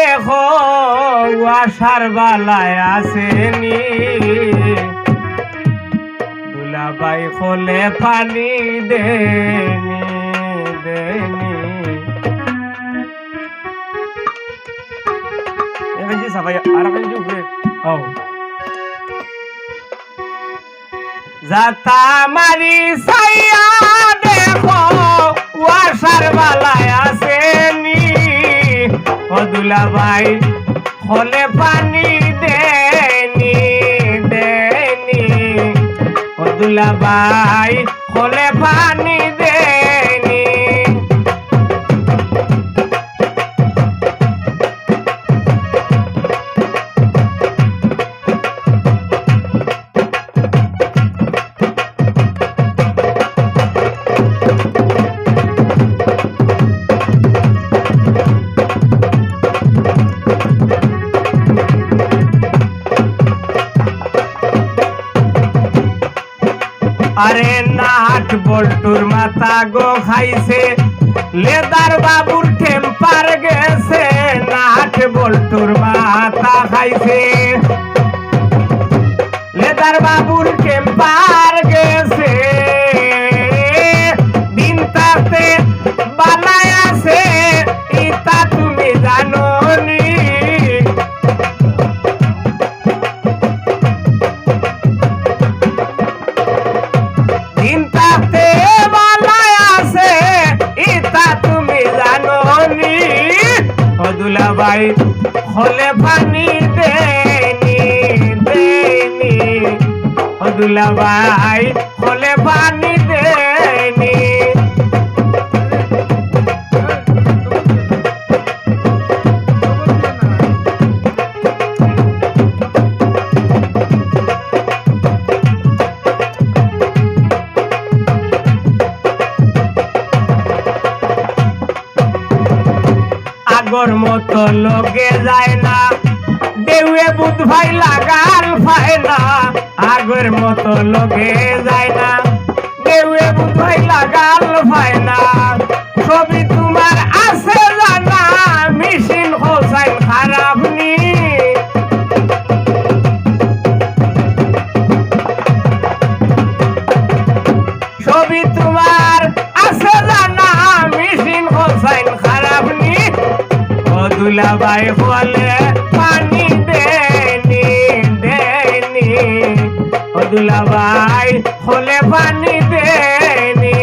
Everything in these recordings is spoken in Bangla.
দেখো আশার বালায় আসেনি দুলাভাই কোলে পানি দেনি দেনি এখানে সবাই আর এখানে উপরে ও যাতা মারি সাইয়া দেখো আশার বালায় আসেনি ও দুলাভাই কোলে পানি দেনি দেনি ও দুলাভাই কোলে পানি দেনি আরে নাট বল্টুর মাথা গো খাইছে লেদার বাবুর টেম্পার গেছে নাট বল্টুর মাথা খাইছে লেদার বাবুর টেম্পার গেছে দিন তাতে বানায় আছে ইতা তুমি জানো নি চিন্তাতে বালায় আছে ইতা তুমি জানো নি ও দুলাভাই কোলে পানি দেনি দেনি ও দুলাভাই কোলে পানি দেনি আগর মতো লগে যায় না দেউয়ে বুধ ভাই লাগাল পায় না আগর মতো লগে যায় না দেউয়ে বুধ ভাই লাগাল পায় না ছবি তোমার আছে জানা মেশিন হোসাইন খারাপ নি ছবি তোমার আছে জানা মেশিন হোসাইন খারাপ নি দুলাভাই কোলে পানি দেনি দেনি ও দুলাভাই কোলে পানি দেনি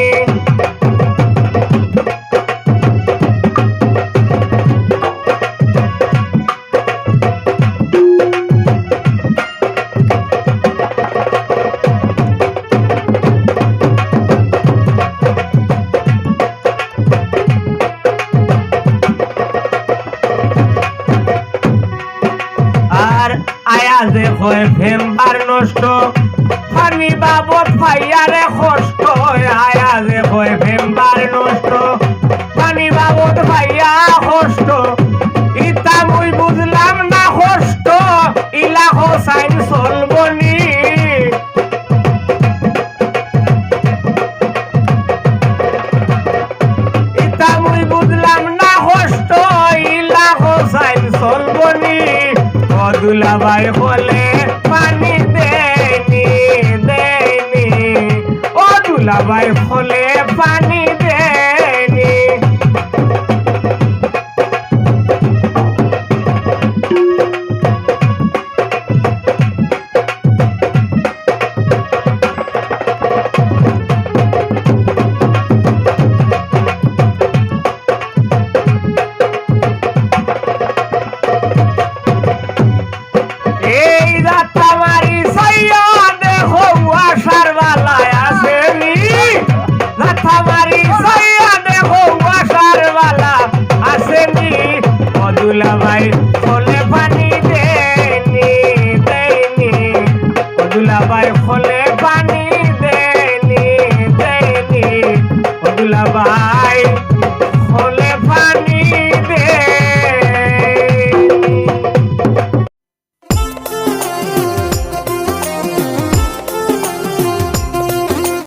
আয়াজে হয় ফেমবার নষ্ট পানি বাবদ পাইয়ারে কষ্ট আয়াজে হয় ফেমবার নষ্ট পানি বাবদ পাইয়া কষ্ট ইতা মুই বুঝলাম না কষ্ট ইলা হোসাইন চলবনি ইতা মুই বুঝলাম না কষ্ট ইলা হোসাইন চলবনি দুলাভাই কোলে পানি দেনি দেনি ও দুলাভাই কোলে পানি দে